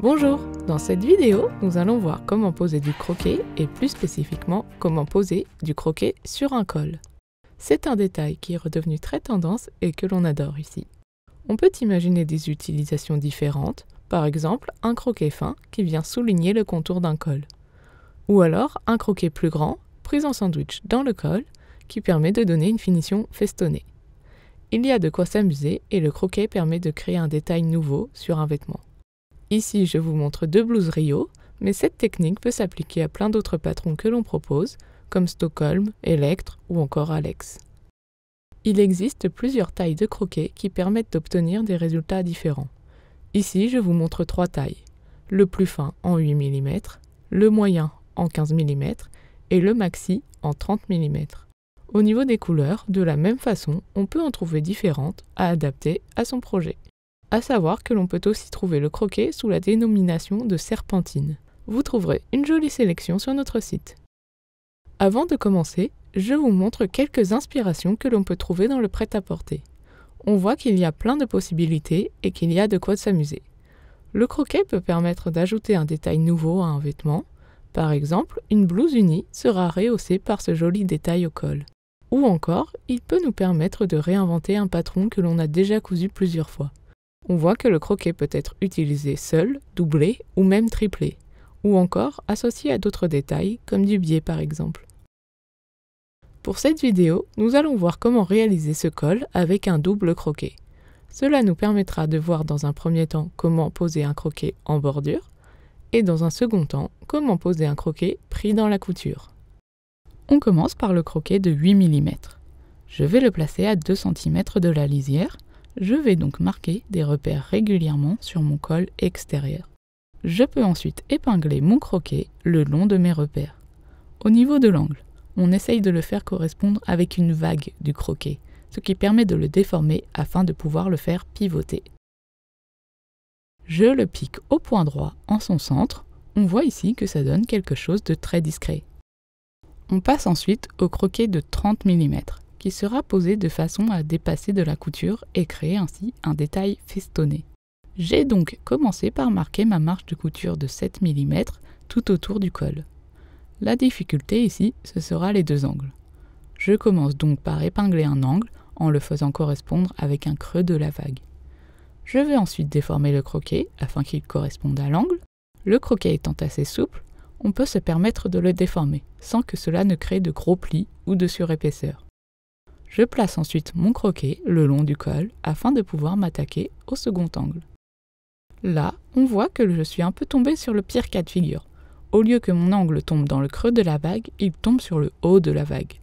Bonjour! Dans cette vidéo, nous allons voir comment poser du croquet et plus spécifiquement comment poser du croquet sur un col. C'est un détail qui est redevenu très tendance et que l'on adore ici. On peut imaginer des utilisations différentes, par exemple un croquet fin qui vient souligner le contour d'un col. Ou alors un croquet plus grand, pris en sandwich dans le col, qui permet de donner une finition festonnée. Il y a de quoi s'amuser et le croquet permet de créer un détail nouveau sur un vêtement. Ici, je vous montre deux blouses Rio, mais cette technique peut s'appliquer à plein d'autres patrons que l'on propose, comme Stockholm, Electre ou encore Alex. Il existe plusieurs tailles de croquet qui permettent d'obtenir des résultats différents. Ici, je vous montre trois tailles. Le plus fin en 8 mm, le moyen en 15 mm et le maxi en 30 mm. Au niveau des couleurs, de la même façon, on peut en trouver différentes à adapter à son projet. À savoir que l'on peut aussi trouver le croquet sous la dénomination de serpentine. Vous trouverez une jolie sélection sur notre site. Avant de commencer, je vous montre quelques inspirations que l'on peut trouver dans le prêt-à-porter. On voit qu'il y a plein de possibilités et qu'il y a de quoi s'amuser. Le croquet peut permettre d'ajouter un détail nouveau à un vêtement. Par exemple, une blouse unie sera rehaussée par ce joli détail au col. Ou encore, il peut nous permettre de réinventer un patron que l'on a déjà cousu plusieurs fois. On voit que le croquet peut être utilisé seul, doublé ou même triplé, ou encore associé à d'autres détails comme du biais par exemple. Pour cette vidéo, nous allons voir comment réaliser ce col avec un double croquet. Cela nous permettra de voir dans un premier temps comment poser un croquet en bordure, et dans un second temps, comment poser un croquet pris dans la couture. On commence par le croquet de 8 mm. Je vais le placer à 2 cm de la lisière. Je vais donc marquer des repères régulièrement sur mon col extérieur. Je peux ensuite épingler mon croquet le long de mes repères. Au niveau de l'angle, on essaye de le faire correspondre avec une vague du croquet, ce qui permet de le déformer afin de pouvoir le faire pivoter. Je le pique au point droit en son centre. On voit ici que ça donne quelque chose de très discret. On passe ensuite au croquet de 30 mm. Qui sera posé de façon à dépasser de la couture et créer ainsi un détail festonné. J'ai donc commencé par marquer ma marge de couture de 7 mm tout autour du col. La difficulté ici, ce sera les deux angles. Je commence donc par épingler un angle en le faisant correspondre avec un creux de la vague. Je vais ensuite déformer le croquet afin qu'il corresponde à l'angle. Le croquet étant assez souple, on peut se permettre de le déformer sans que cela ne crée de gros plis ou de surépaisseur. Je place ensuite mon croquet le long du col afin de pouvoir m'attaquer au second angle. Là, on voit que je suis un peu tombé sur le pire cas de figure. Au lieu que mon angle tombe dans le creux de la vague, il tombe sur le haut de la vague.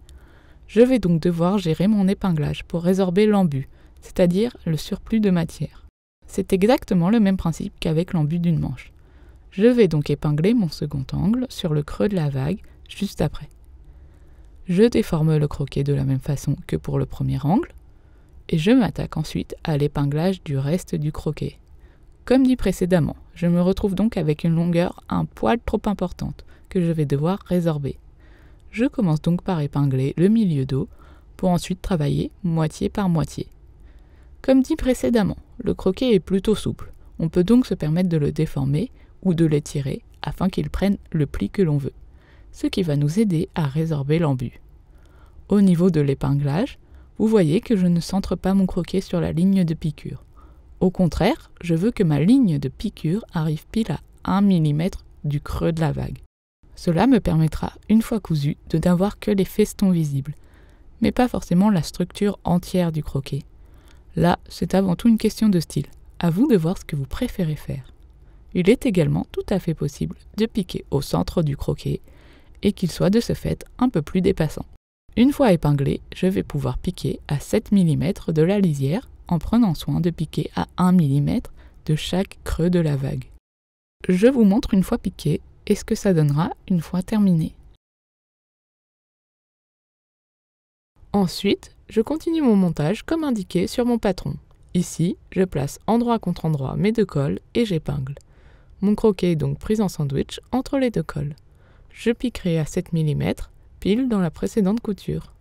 Je vais donc devoir gérer mon épinglage pour résorber l'embut, c'est-à-dire le surplus de matière. C'est exactement le même principe qu'avec l'embut d'une manche. Je vais donc épingler mon second angle sur le creux de la vague juste après. Je déforme le croquet de la même façon que pour le premier angle, et je m'attaque ensuite à l'épinglage du reste du croquet. Comme dit précédemment, je me retrouve donc avec une longueur un poil trop importante que je vais devoir résorber. Je commence donc par épingler le milieu dos pour ensuite travailler moitié par moitié. Comme dit précédemment, le croquet est plutôt souple. On peut donc se permettre de le déformer ou de l'étirer afin qu'il prenne le pli que l'on veut, ce qui va nous aider à résorber l'embut. Au niveau de l'épinglage, vous voyez que je ne centre pas mon croquet sur la ligne de piqûre. Au contraire, je veux que ma ligne de piqûre arrive pile à 1 mm du creux de la vague. Cela me permettra, une fois cousu, de n'avoir que les festons visibles, mais pas forcément la structure entière du croquet. Là, c'est avant tout une question de style. À vous de voir ce que vous préférez faire. Il est également tout à fait possible de piquer au centre du croquet et qu'il soit de ce fait un peu plus dépassant. Une fois épinglé, je vais pouvoir piquer à 7 mm de la lisière en prenant soin de piquer à 1 mm de chaque creux de la vague. Je vous montre une fois piqué et ce que ça donnera une fois terminé. Ensuite, je continue mon montage comme indiqué sur mon patron. Ici, je place endroit contre endroit mes deux cols et j'épingle. Mon croquet est donc pris en sandwich entre les deux cols. Je piquerai à 7 mm, pile dans la précédente couture.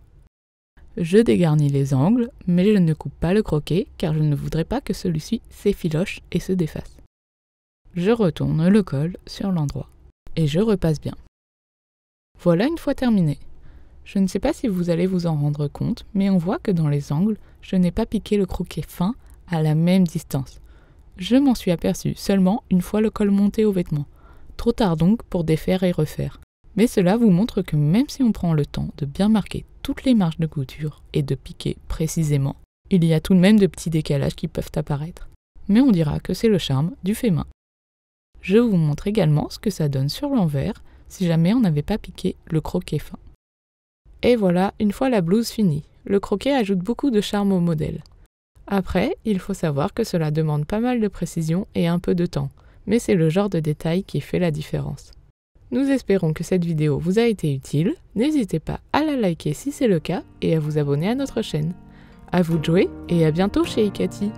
Je dégarnis les angles, mais je ne coupe pas le croquet car je ne voudrais pas que celui-ci s'effiloche et se défasse. Je retourne le col sur l'endroit et je repasse bien. Voilà une fois terminé. Je ne sais pas si vous allez vous en rendre compte, mais on voit que dans les angles, je n'ai pas piqué le croquet fin à la même distance. Je m'en suis aperçu seulement une fois le col monté au vêtement. Trop tard donc pour défaire et refaire. Mais cela vous montre que même si on prend le temps de bien marquer toutes les marges de couture et de piquer précisément, il y a tout de même de petits décalages qui peuvent apparaître. Mais on dira que c'est le charme du fait main. Je vous montre également ce que ça donne sur l'envers si jamais on n'avait pas piqué le croquet fin. Et voilà, une fois la blouse finie. Le croquet ajoute beaucoup de charme au modèle. Après, il faut savoir que cela demande pas mal de précision et un peu de temps, mais c'est le genre de détail qui fait la différence. Nous espérons que cette vidéo vous a été utile. N'hésitez pas à la liker si c'est le cas et à vous abonner à notre chaîne. À vous de jouer et à bientôt chez Ikati.